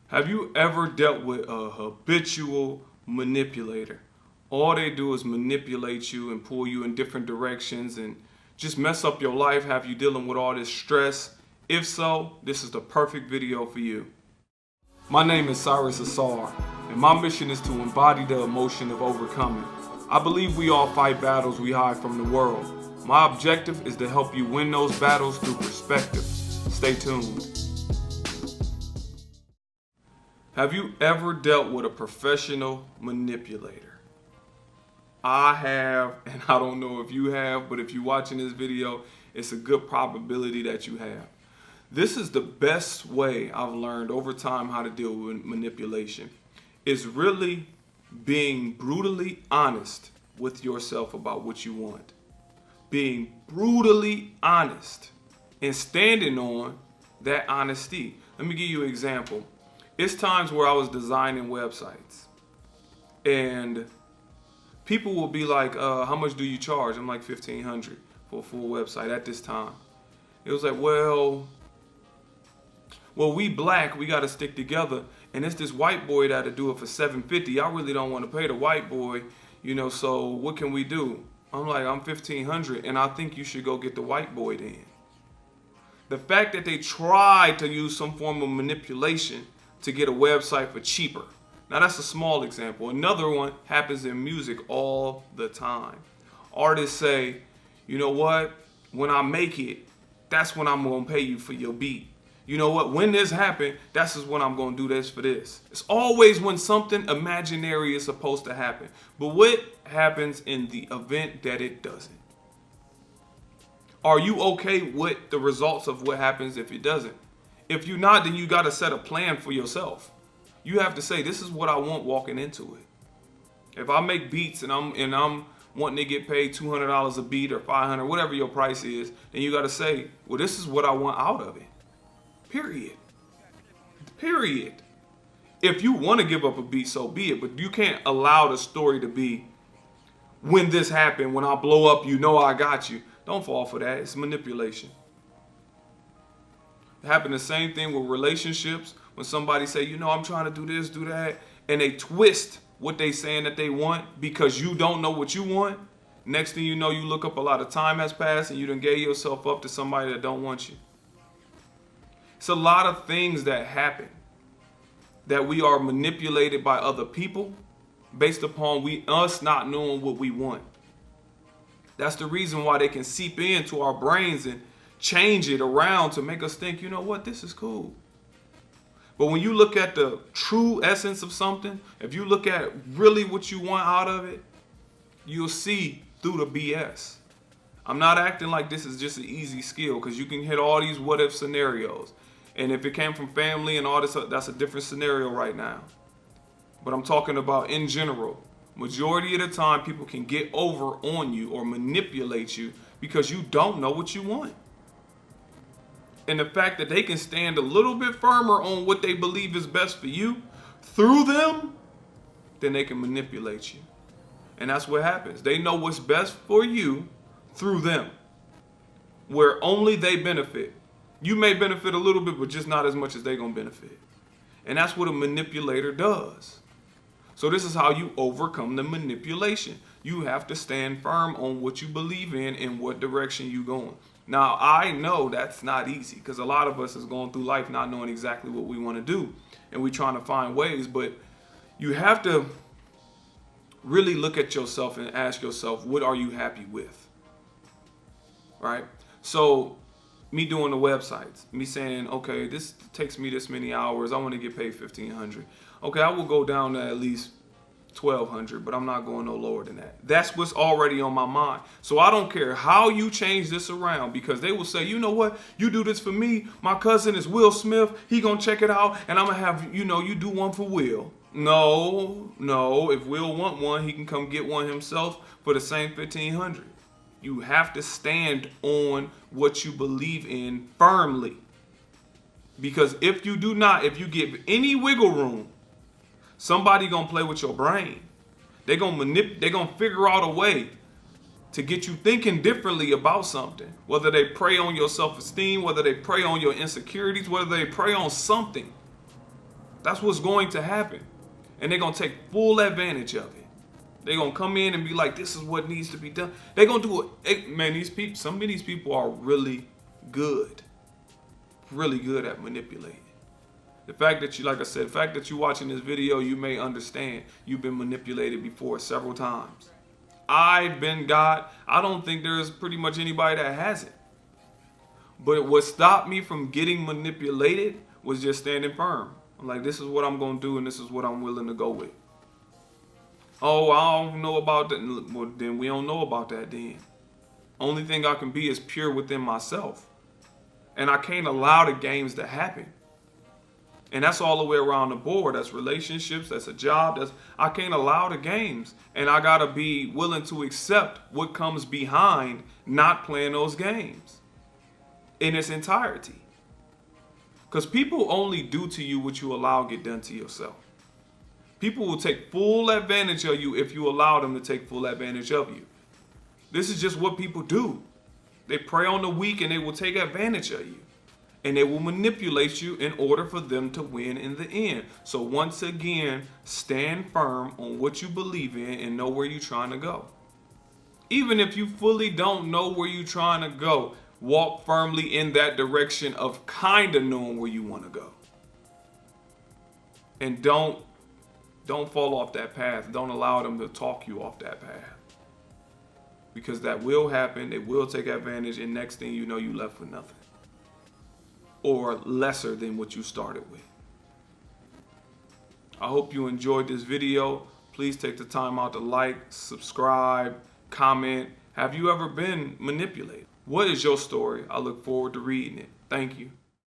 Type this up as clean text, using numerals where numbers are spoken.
Have you ever dealt with a habitual manipulator? All they do is manipulate you and pull you in different directions and just mess up your life, have you dealing with all this stress? If so, this is the perfect video for you. My name is Cyrus Ausar, and my mission is to embody the emotion of overcoming. I believe we all fight battles we hide from the world. My objective is to help you win those battles through perspective. Stay tuned. Have you ever dealt with a professional manipulator? I have, and I don't know if you have, but if you're watching this video, it's a good probability that you have. This is the best way I've learned over time how to deal with manipulation. It's really being brutally honest with yourself about what you want. Being brutally honest and standing on that honesty. Let me give you an example. It's times where I was designing websites and people will be like, how much do you charge? I'm like $1,500 for a full website at this time. It was like, well, we black, we got to stick together. And it's this white boy that'll do it for $750. I really don't want to pay the white boy, so what can we do? I'm like, I'm $1,500 and I think you should go get the white boy then. The fact that they tried to use some form of manipulation to get a website for cheaper. Now that's a small example. Another one happens in music all the time. Artists say, you know what? When I make it, that's when I'm gonna pay you for your beat. You know what? When this happened, that's when I'm gonna do this for this. It's always when something imaginary is supposed to happen. But what happens in the event that it doesn't? Are you okay with the results of what happens if it doesn't? If you're not, then you got to set a plan for yourself. You have to say, this is what I want walking into it. If I make beats and I'm wanting to get paid $200 a beat or $500, whatever your price is, then you got to say, well, this is what I want out of it. Period. If you want to give up a beat, so be it. But you can't allow the story to be, when this happened, when I blow up, I got you. Don't fall for that. It's manipulation. It happened the same thing with relationships. When somebody say, I'm trying to do this, do that, and they twist what they saying that they want because you don't know what you want. Next thing you know, you look up, a lot of time has passed and you done gave yourself up to somebody that don't want you. It's a lot of things that happen that we are manipulated by other people based upon us not knowing what we want. That's the reason why they can seep into our brains and change it around to make us think, this is cool. But when you look at the true essence of something, if you look at really what you want out of it, you'll see through the BS. I'm not acting like this is just an easy skill, because you can hit all these what if scenarios. And if it came from family and all this, that's a different scenario right now. But I'm talking about in general. Majority of the time, people can get over on you or manipulate you because you don't know what you want. And the fact that they can stand a little bit firmer on what they believe is best for you through them, then they can manipulate you. And that's what happens. They know what's best for you through them, where only they benefit. You may benefit a little bit, but just not as much as they're going to benefit. And that's what a manipulator does. So this is how you overcome the manipulation. You have to stand firm on what you believe in and what direction you're going. Now, I know that's not easy because a lot of us is going through life not knowing exactly what we want to do. And we're trying to find ways, but you have to really look at yourself and ask yourself, what are you happy with? Right? So me doing the websites, me saying, okay, this takes me this many hours. I want to get paid $1,500. Okay, I will go down to at least $1,200, but I'm not going no lower than that. That's what's already on my mind. So I don't care how you change this around, because they will say, you know what, you do this for me. My cousin is Will Smith. He gonna check it out, and I'm gonna have, you do one for Will. No. If Will want one, he can come get one himself for the same $1,500. You have to stand on what you believe in firmly. Because if you do not, if you give any wiggle room, somebody gonna play with your brain. They're gonna figure out a way to get you thinking differently about something. Whether they prey on your self-esteem, whether they prey on your insecurities, whether they prey on something. That's what's going to happen. And they're going to take full advantage of it. They're going to come in and be like, this is what needs to be done. They're going to do it. Man, some of these people are really good at manipulating. The fact that the fact that you're watching this video, you may understand you've been manipulated before several times. I've been God. I don't think there's pretty much anybody that hasn't. But what stopped me from getting manipulated was just standing firm. I'm like, this is what I'm going to do, and this is what I'm willing to go with. Oh, I don't know about that. Well, then we don't know about that then. Only thing I can be is pure within myself. And I can't allow the games to happen. And that's all the way around the board. That's relationships, that's a job. I can't allow the games. And I got to be willing to accept what comes behind not playing those games in its entirety. Because people only do to you what you allow get done to yourself. People will take full advantage of you if you allow them to take full advantage of you. This is just what people do. They prey on the weak and they will take advantage of you. And they will manipulate you in order for them to win in the end. So once again, stand firm on what you believe in and know where you're trying to go. Even if you fully don't know where you're trying to go, walk firmly in that direction of kind of knowing where you want to go. And don't fall off that path. Don't allow them to talk you off that path. Because that will happen. They will take advantage. And next thing you know, you left with nothing. Or lesser than what you started with. I hope you enjoyed this video. Please take the time out to like, subscribe, comment. Have you ever been manipulated? What is your story? I look forward to reading it. Thank you.